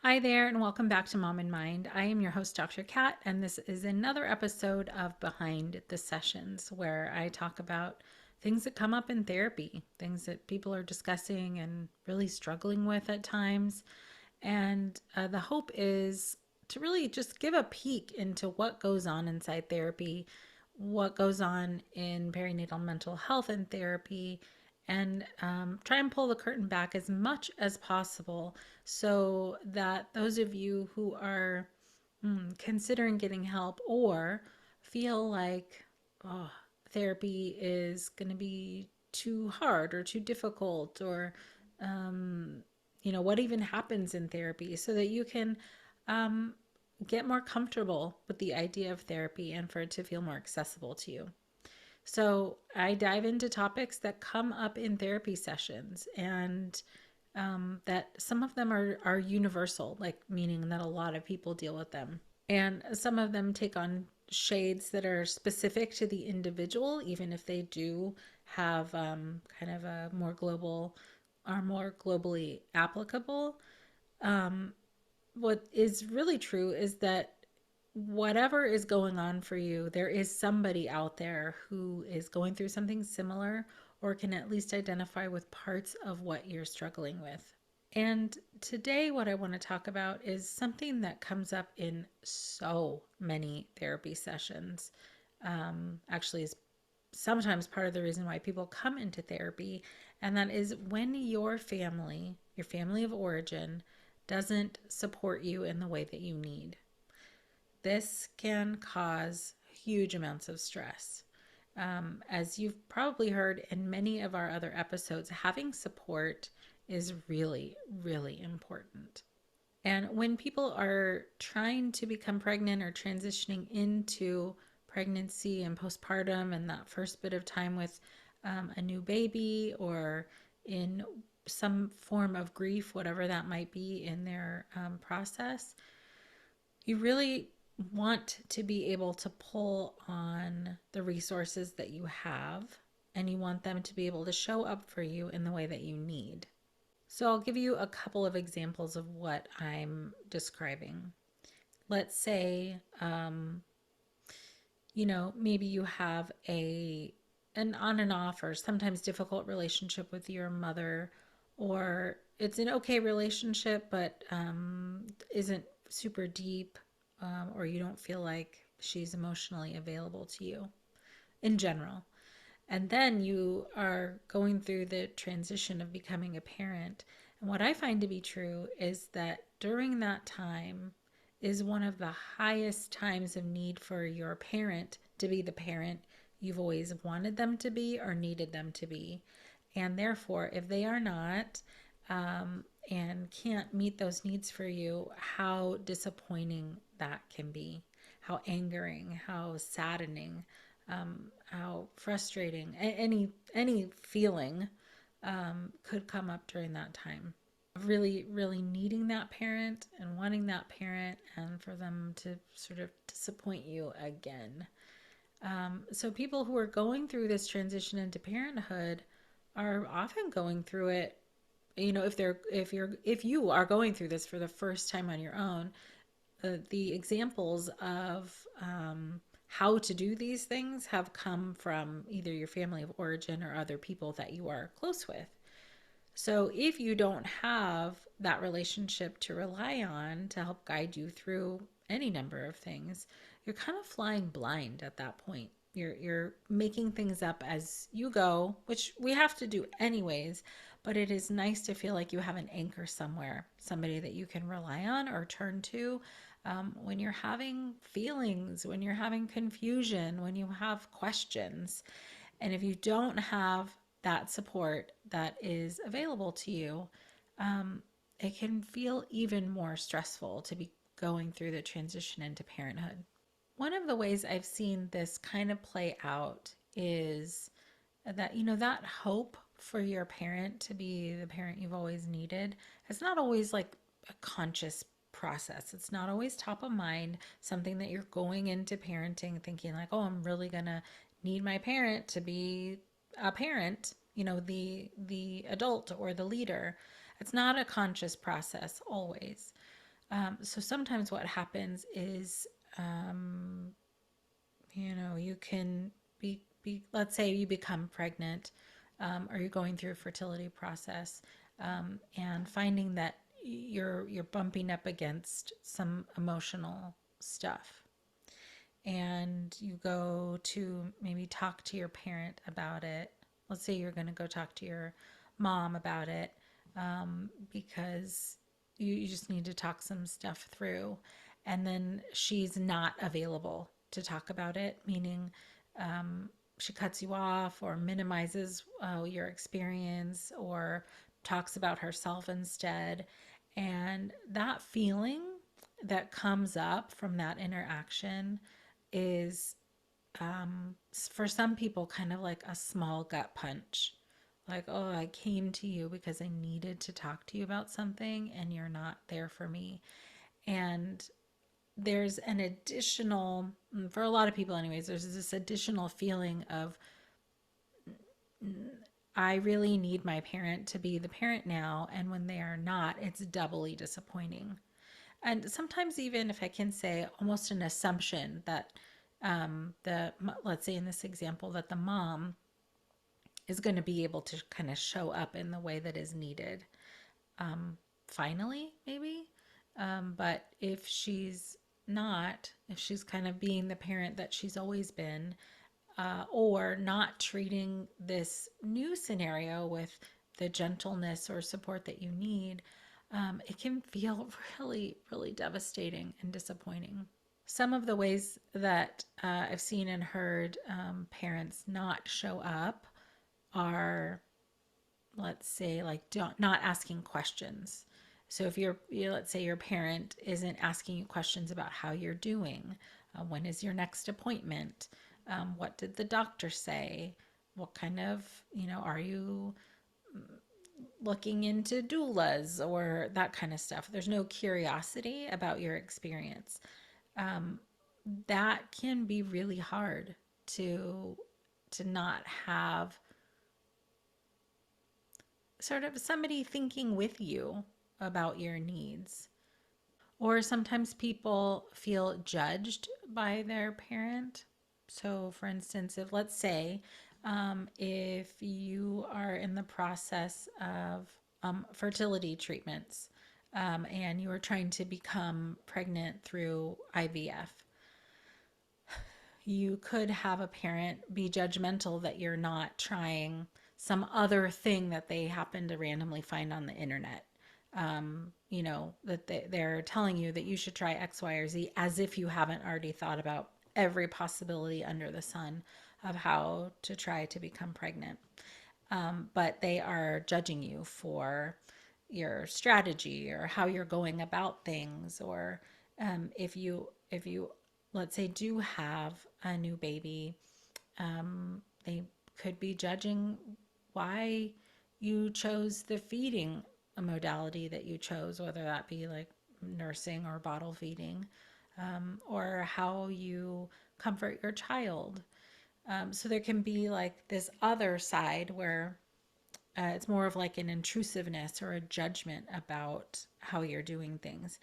Hi there, and welcome back to Mom in Mind. I am your host, Dr. Kat, and this is another episode of Behind the Sessions where I talk about things that come up in therapy, things that people are discussing and really struggling with at times. And the hope is to really just give a peek into what goes on inside therapy, what goes on in perinatal mental health and therapy, and try and pull the curtain back as much as possible so that those of you who are considering getting help or feel like oh, therapy is going to be too hard or too difficult or what even happens in therapy so that you can um, get more comfortable with the idea of therapy and for it to feel more accessible to you. So I dive into topics that come up in therapy sessions and that some of them are universal, like meaning that a lot of people deal with them. And some of them take on shades that are specific to the individual, even if they do have kind of a more global, are more globally applicable. Um, what is really true is that whatever is going on for you, there is somebody out there who is going through something similar or can at least identify with parts of what you're struggling with. And today, what I want to talk about is something that comes up in so many therapy sessions. Actually, is sometimes part of the reason why people come into therapy, and that is when your family of origin, doesn't support you in the way that you need. This can cause huge amounts of stress. As you've probably heard in many of our other episodes, having support is really, really important. And when people are trying to become pregnant or transitioning into pregnancy and postpartum and that first bit of time with a new baby or in some form of grief, whatever that might be in their process, you really want to be able to pull on the resources that you have and you want them to be able to show up for you in the way that you need. So I'll give you a couple of examples of what I'm describing. Let's say, maybe you have an on and off or sometimes difficult relationship with your mother, or it's an okay relationship, but isn't super deep, or you don't feel like she's emotionally available to you in general. And then you are going through the transition of becoming a parent. And what I find to be true is that during that time is one of the highest times of need for your parent to be the parent you've always wanted them to be or needed them to be. And therefore, if they are not, and can't meet those needs for you, how disappointing that can be, how angering, how saddening, how frustrating any feeling could come up during that time of really really needing that parent and wanting that parent and for them to sort of disappoint you again. So people who are going through this transition into parenthood are often going through it, if you are going through this for the first time on your own. The examples of how to do these things have come from either your family of origin or other people that you are close with. So if you don't have that relationship to rely on to help guide you through any number of things, you're kind of flying blind at that point. You're making things up as you go, which we have to do anyways, but it is nice to feel like you have an anchor somewhere, somebody that you can rely on or turn to when you're having feelings, when you're having confusion, when you have questions. And if you don't have that support that is available to you, it can feel even more stressful to be going through the transition into parenthood. One of the ways I've seen this kind of play out is that, that hope for your parent to be the parent you've always needed, it's not always like a conscious process. It's not always top of mind, something that you're going into parenting thinking like, oh, I'm really going to need my parent to be a parent, the adult or the leader. It's not a conscious process always. So sometimes what happens is, you can let's say you become pregnant, or you're going through a fertility process, and finding that you're bumping up against some emotional stuff, and you go to maybe talk to your parent about it. Let's say you're going to go talk to your mom about it, because you just need to talk some stuff through. And then she's not available to talk about it, meaning she cuts you off or minimizes your experience or talks about herself instead. And that feeling that comes up from that interaction is, for some people, kind of like a small gut punch. Like, oh, I came to you because I needed to talk to you about something and you're not there for me. And there's an additional, for a lot of people, anyways, there's this additional feeling of, I really need my parent to be the parent now. And when they are not, it's doubly disappointing. And sometimes, even if I can say, almost an assumption that, let's say in this example, that the mom is going to be able to kind of show up in the way that is needed, finally, maybe. But if she's not, if she's kind of being the parent that she's always been, or not treating this new scenario with the gentleness or support that you need, it can feel really, really devastating and disappointing. Some of the ways that I've seen and heard parents not show up are, let's say, like, not asking questions. So if let's say your parent isn't asking you questions about how you're doing, when is your next appointment, what did the doctor say, what kind of, are you looking into doulas or that kind of stuff. There's no curiosity about your experience. Um, that can be really hard to not have sort of somebody thinking with you about your needs. Or sometimes people feel judged by their parent. So, for instance, if let's say, if you are in the process of fertility treatments, and you are trying to become pregnant through IVF, you could have a parent be judgmental that you're not trying some other thing that they happen to randomly find on the internet. That they're telling you that you should try X, Y, or Z, as if you haven't already thought about every possibility under the sun of how to try to become pregnant. But they are judging you for your strategy or how you're going about things, or if you let's say do have a new baby, they could be judging why you chose the feeding modality that you chose, whether that be like nursing or bottle feeding, or how you comfort your child. So there can be like this other side where it's more of like an intrusiveness or a judgment about how you're doing things.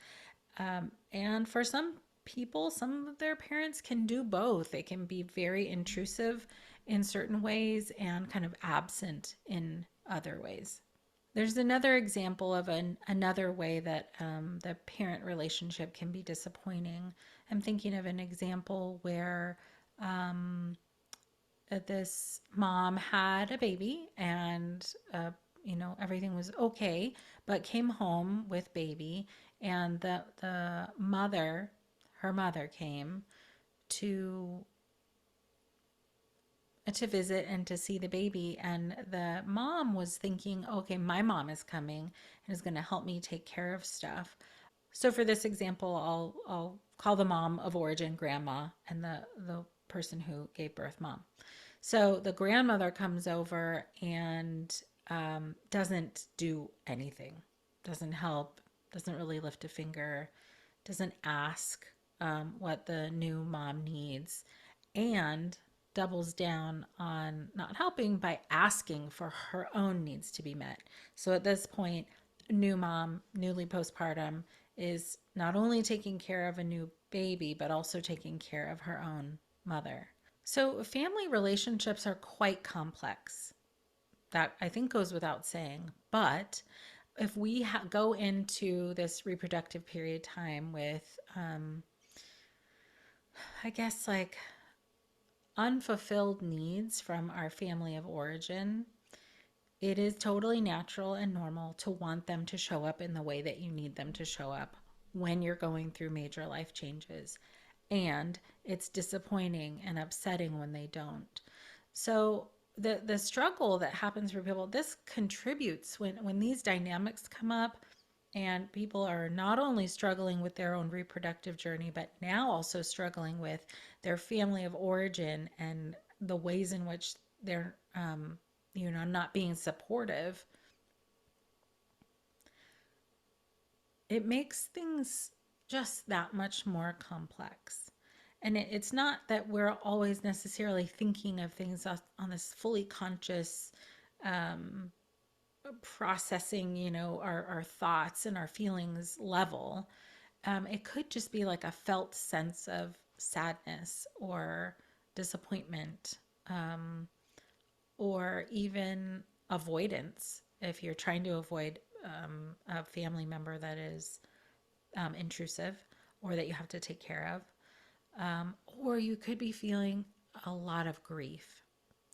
And for some people, some of their parents can do both. They can be very intrusive in certain ways and kind of absent in other ways. There's another example of another way that the parent relationship can be disappointing. I'm thinking of an example where this mom had a baby, and everything was okay, but came home with baby, and the mother, her mother, came to visit and to see the baby, and the mom was thinking, okay, my mom is coming and is going to help me take care of stuff. So for this example, I'll call the mom of origin grandma, and the person who gave birth mom. So the grandmother comes over and doesn't do anything, doesn't help, doesn't really lift a finger, doesn't ask what the new mom needs, and doubles down on not helping by asking for her own needs to be met. So at this point, new mom, newly postpartum, is not only taking care of a new baby, but also taking care of her own mother. So, family relationships are quite complex. That I think goes without saying. But if we go into this reproductive period time with, I guess, like unfulfilled needs from our family of origin, it is totally natural and normal to want them to show up in the way that you need them to show up when you're going through major life changes. And it's disappointing and upsetting when they don't. So the struggle that happens for people, this contributes when these dynamics come up and people are not only struggling with their own reproductive journey, but now also struggling with their family of origin and the ways in which they're, not being supportive. It makes things just that much more complex. And it's not that we're always necessarily thinking of things on this fully conscious um, processing, our thoughts and our feelings level. It could just be like a felt sense of sadness or disappointment, um, or even avoidance if you're trying to avoid a family member that is intrusive or that you have to take care of. Or you could be feeling a lot of grief,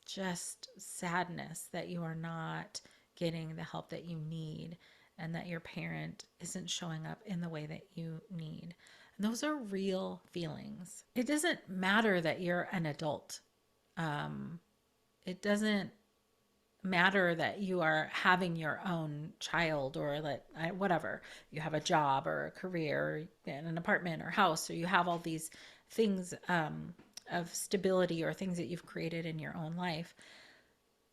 just sadness that you are not getting the help that you need and that your parent isn't showing up in the way that you need. And those are real feelings. It doesn't matter that you're an adult. It doesn't matter that you are having your own child or that whatever, you have a job or a career in an apartment or house, or you have all these things of stability or things that you've created in your own life.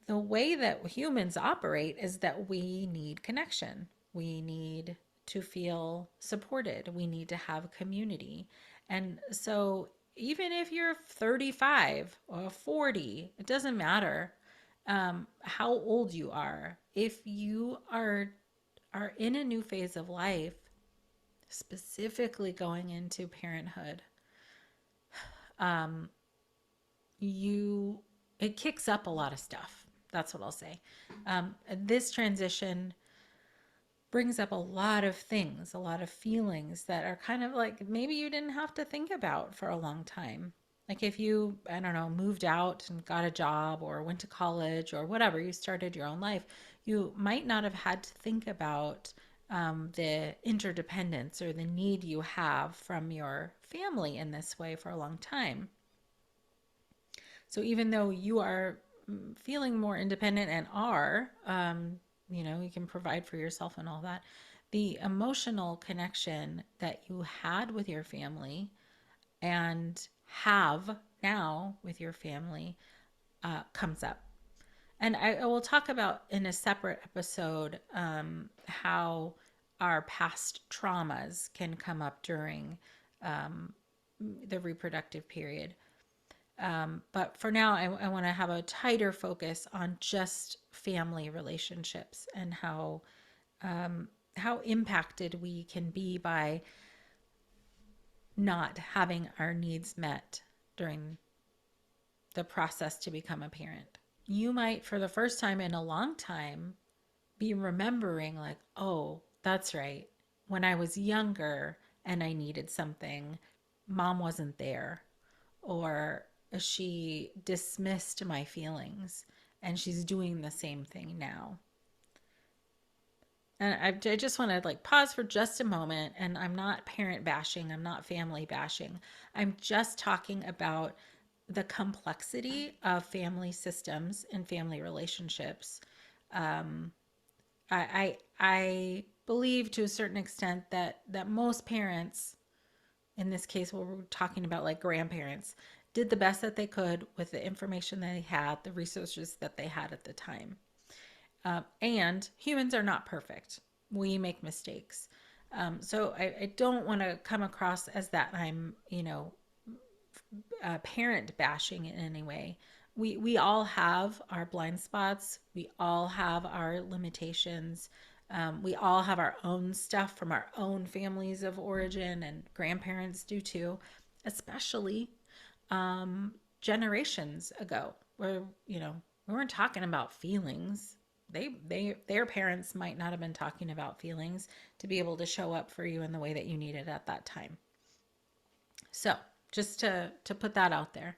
The way that humans operate is that we need connection. We need to feel supported. We need to have community. And so even if you're 35 or 40, it doesn't matter how old you are. If you are in a new phase of life, specifically going into parenthood, um, you it kicks up a lot of stuff. That's what I'll say. This transition brings up a lot of things, a lot of feelings that are kind of like maybe you didn't have to think about for a long time. Like if you, I don't know, moved out and got a job or went to college or whatever, you started your own life, you might not have had to think about the interdependence or the need you have from your family in this way for a long time. So even though you are feeling more independent and are, you can provide for yourself and all that, the emotional connection that you had with your family and have now with your family comes up. And I will talk about in a separate episode how our past traumas can come up during the reproductive period. But for now, I want to have a tighter focus on just family relationships and how impacted we can be by not having our needs met during the process to become a parent. You might, for the first time in a long time, be remembering, like, oh, that's right. When I was younger and I needed something, mom wasn't there. Or she dismissed my feelings and she's doing the same thing now. And I just want to like pause for just a moment. And I'm not parent bashing, I'm not family bashing. I'm just talking about the complexity of family systems and family relationships. I believe to a certain extent that most parents, in this case, what we're talking about, like grandparents, did the best that they could with the information they had, the resources that they had at the time. And humans are not perfect. We make mistakes. So I don't want to come across as that I'm, parent bashing in any way. We all have our blind spots. We all have our limitations. We all have our own stuff from our own families of origin, and grandparents do too, especially um, generations ago, where we weren't talking about feelings. Their parents might not have been talking about feelings to be able to show up for you in the way that you needed at that time. So just to put that out there,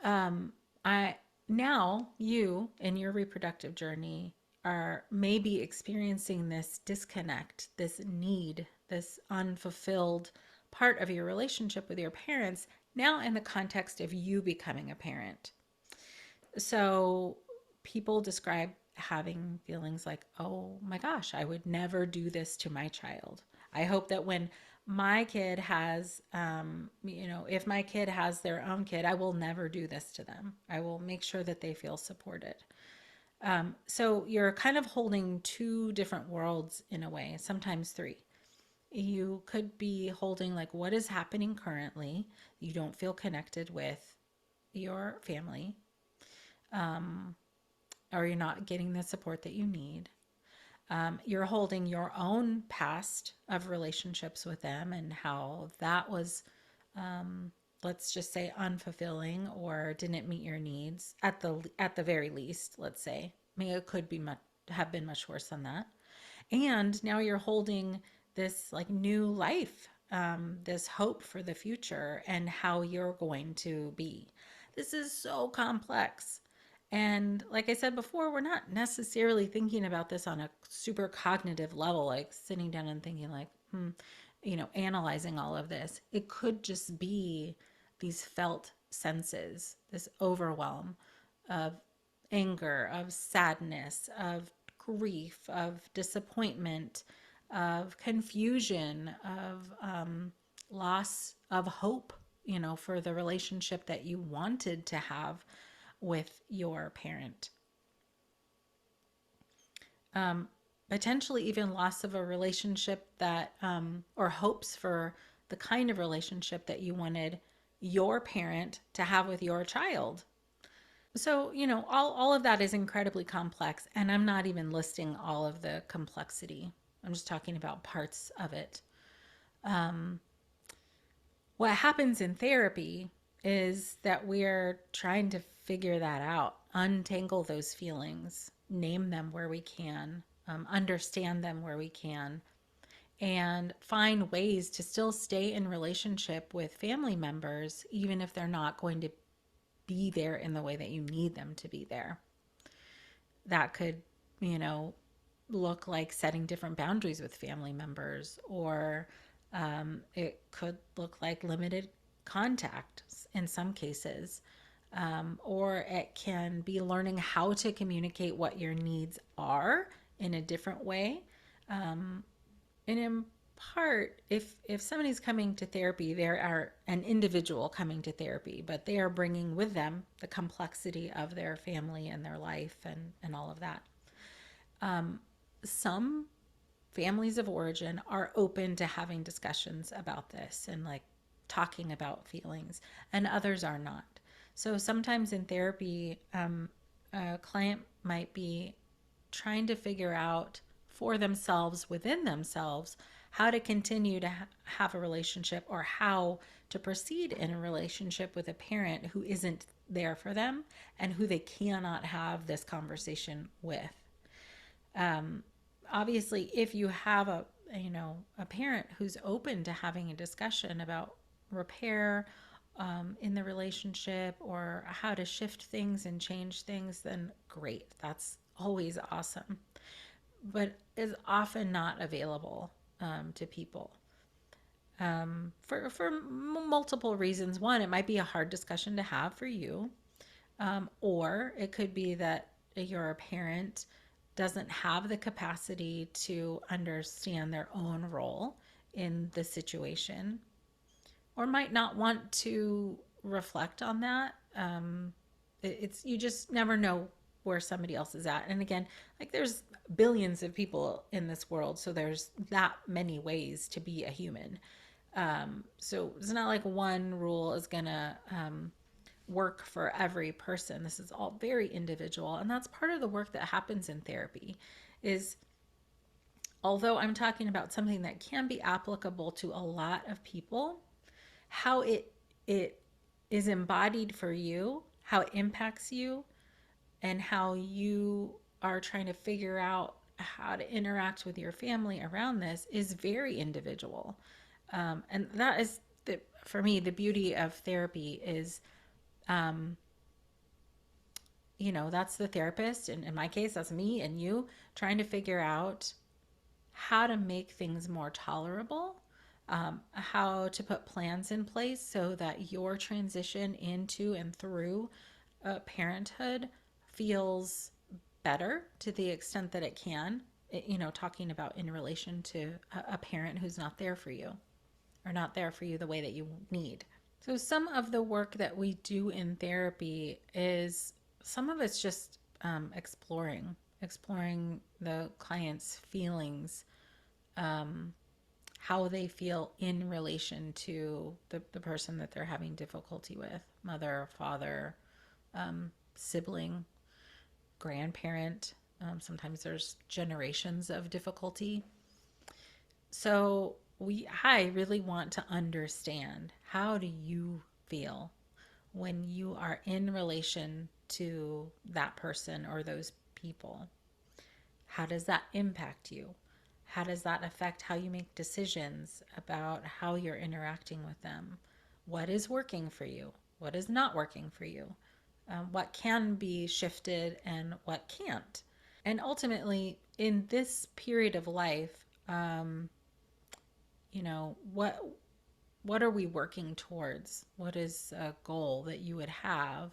I now you in your reproductive journey are maybe experiencing this disconnect, this need, this unfulfilled part of your relationship with your parents now in the context of you becoming a parent. So people describe having feelings like, oh my gosh, I would never do this to my child. I hope that when my kid has, if my kid has their own kid, I will never do this to them. I will make sure that they feel supported. So you're kind of holding two different worlds in a way, sometimes three. You could be holding like what is happening currently. You don't feel connected with your family, or you're not getting the support that you need. You're holding your own past of relationships with them and how that was, let's just say, unfulfilling or didn't meet your needs at the very least. Let's say, I mean, it could be have been much worse than that. And now you're holding this like new life, this hope for the future and how you're going to be. This is so complex. And like I said before, we're not necessarily thinking about this on a super cognitive level, like sitting down and thinking, like, analyzing all of this. It could just be these felt senses, this overwhelm of anger, of sadness, of grief, of disappointment, of confusion, of loss of hope, for the relationship that you wanted to have with your parent. Um, Potentially even loss of a relationship that, or hopes for the kind of relationship that you wanted your parent to have with your child. So, all of that is incredibly complex, and I'm not even listing all of the complexity. I'm just talking about parts of it. What happens in therapy is that we're trying to figure that out, untangle those feelings, name them where we can, understand them where we can, and find ways to still stay in relationship with family members, even if they're not going to be there in the way that you need them to be there. That could, you know, look like setting different boundaries with family members, or it could look like limited contact in some cases. Or it can be learning how to communicate what your needs are in a different way. And in part, if somebody's coming to therapy, they are an individual coming to therapy, but they are bringing with them the complexity of their family and their life and all of that. Some families of origin are open to having discussions about this and like talking about feelings, and others are not. So sometimes in therapy, a client might be trying to figure out for themselves, within themselves, how to continue to have a relationship, or how to proceed in a relationship with a parent who isn't there for them and who they cannot have this conversation with. Obviously, if you have a parent who's open to having a discussion about repair, in the relationship, or how to shift things and change things, then great, that's always awesome, but is often not available to people, for multiple reasons. One, it might be a hard discussion to have for you, or it could be that your parent doesn't have the capacity to understand their own role in the situation, or might not want to reflect on that. It's you just never know where somebody else is at. And again, like there's billions of people in this world, so there's that many ways to be a human. So it's not like one rule is gonna work for every person. This is all very individual, and that's part of the work that happens in therapy. Is although I'm talking about something that can be applicable to a lot of people, how it is embodied for you, how it impacts you, and how you are trying to figure out how to interact with your family around this is very individual. And that is, for me, the beauty of therapy is, um, that's the therapist. And in my case, that's me and you trying to figure out how to make things more tolerable, how to put plans in place so that your transition into and through parenthood feels better to the extent that it can. Talking about in relation to a parent who's not there for you or not there for you the way that you need. So, some of the work that we do in therapy is some of it's just exploring the client's feelings, um, how they feel in relation to the person that they're having difficulty with, mother, father, sibling, grandparent. Sometimes there's generations of difficulty. So I really want to understand, how do you feel when you are in relation to that person or those people? How does that impact you? How does that affect how you make decisions about how you're interacting with them? What is working for you? What is not working for you? What can be shifted and what can't? And ultimately, in this period of life, what are we working towards? What is a goal that you would have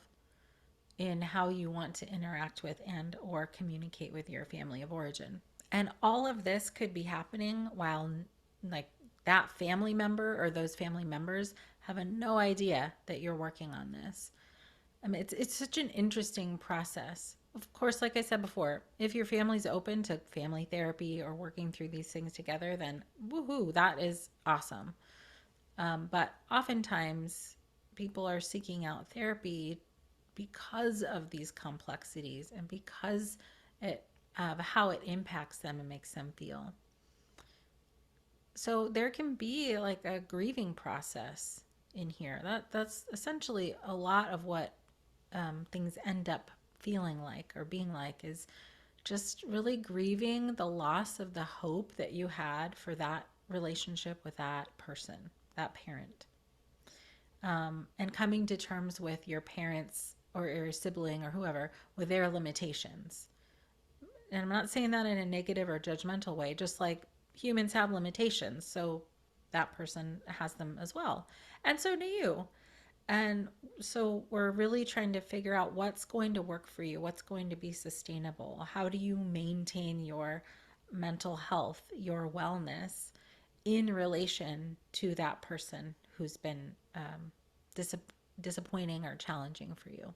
in how you want to interact with and or communicate with your family of origin? And all of this could be happening while, like, that family member or those family members have no idea that you're working on this. I mean, it's such an interesting process. Of course, like I said before, if your family's open to family therapy or working through these things together, then woohoo, that is awesome. But oftentimes, people are seeking out therapy because of these complexities and because of how it impacts them and makes them feel. So there can be like a grieving process in here. That's essentially a lot of what things end up feeling like or being like, is just really grieving the loss of the hope that you had for that relationship with that person, that parent, and coming to terms with your parents or your sibling or whoever with their limitations. And I'm not saying that in a negative or judgmental way, just like humans have limitations, so that person has them as well. And so do you. And so we're really trying to figure out what's going to work for you, what's going to be sustainable. How do you maintain your mental health, your wellness in relation to that person who's been dis- disappointing or challenging for you?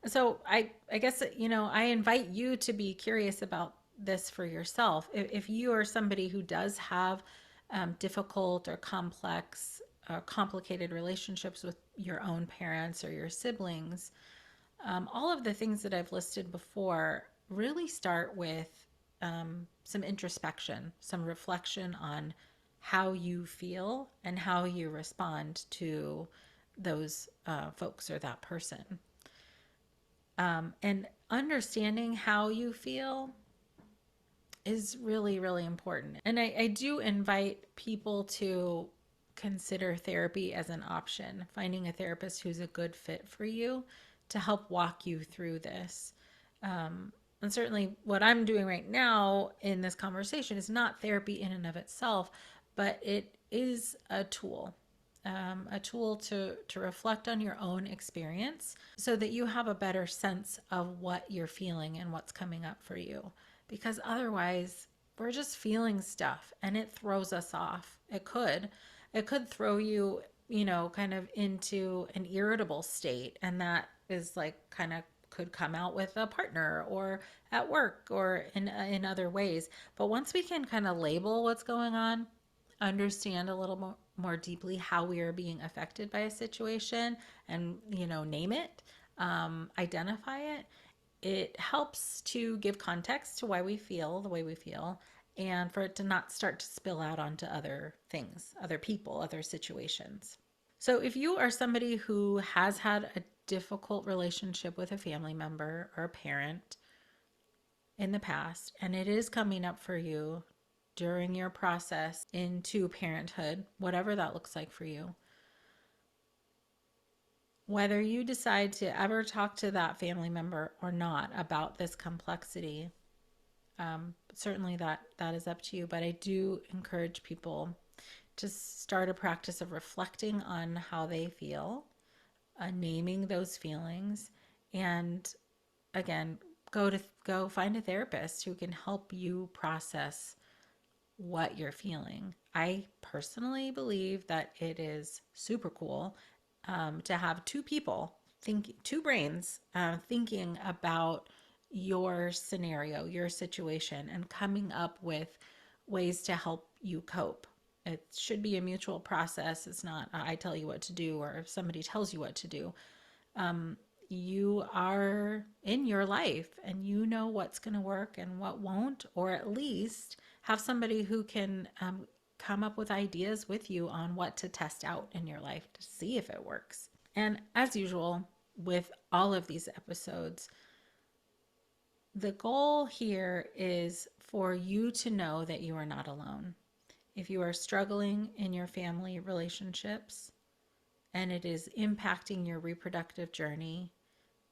So I guess, I invite you to be curious about this for yourself. If you are somebody who does have difficult or complex, complicated relationships with your own parents or your siblings, all of the things that I've listed before really start with some introspection, some reflection on how you feel and how you respond to those folks or that person. And understanding how you feel is really, really important. And I do invite people to consider therapy as an option, finding a therapist who's a good fit for you to help walk you through this. And certainly, what I'm doing right now in this conversation is not therapy in and of itself, but it is a tool to reflect on your own experience so that you have a better sense of what you're feeling and what's coming up for you. Because otherwise, we're just feeling stuff and it throws us off. It could throw you, kind of into an irritable state. And that is like kind of could come out with a partner or at work or in other ways. But once we can kind of label what's going on, understand a little more deeply how we are being affected by a situation, and name it, identify it, it helps to give context to why we feel the way we feel, and for it to not start to spill out onto other things, other people, other situations. So if you are somebody who has had a difficult relationship with a family member or a parent in the past, and it is coming up for you during your process into parenthood, whatever that looks like for you, whether you decide to ever talk to that family member or not about this complexity, certainly that is up to you. But I do encourage people to start a practice of reflecting on how they feel, naming those feelings, and again, go find a therapist who can help you process what you're feeling. I personally believe that it is super cool to have two people two brains thinking about your scenario, your situation, and coming up with ways to help you cope. It should be a mutual process. It's not I tell you what to do or if somebody tells you what to do. You are in your life and you know what's going to work and what won't, or at least have somebody who can come up with ideas with you on what to test out in your life to see if it works. And as usual, with all of these episodes, the goal here is for you to know that you are not alone. If you are struggling in your family relationships and it is impacting your reproductive journey,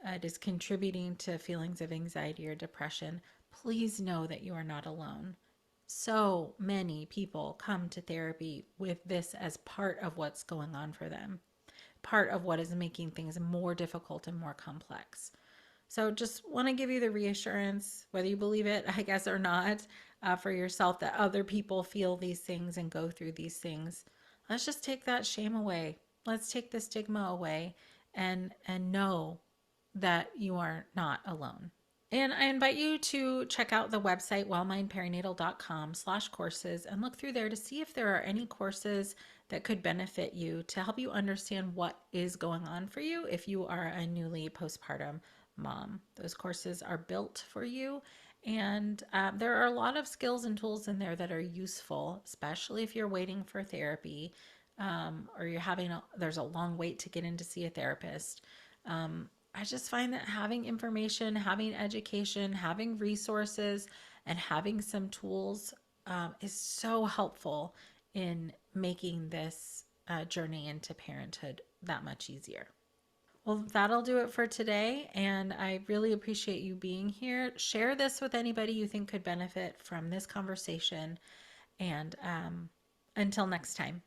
it is contributing to feelings of anxiety or depression, please know that you are not alone. So many people come to therapy with this as part of what's going on for them, part of what is making things more difficult and more complex. So just want to give you the reassurance, whether you believe it, I guess, or not, for yourself, that other people feel these things and go through these things. Let's just take that shame away. Let's take the stigma away and know that you are not alone. And I invite you to check out the website wellmindperinatal.com/courses and look through there to see if there are any courses that could benefit you to help you understand what is going on for you if you are a newly postpartum mom. Those courses are built for you, and there are a lot of skills and tools in there that are useful, especially if you're waiting for therapy, or there's a long wait to get in to see a therapist. I just find that having information, having education, having resources, and having some tools is so helpful in making this journey into parenthood that much easier. Well, that'll do it for today, and I really appreciate you being here. Share this with anybody you think could benefit from this conversation, and until next time.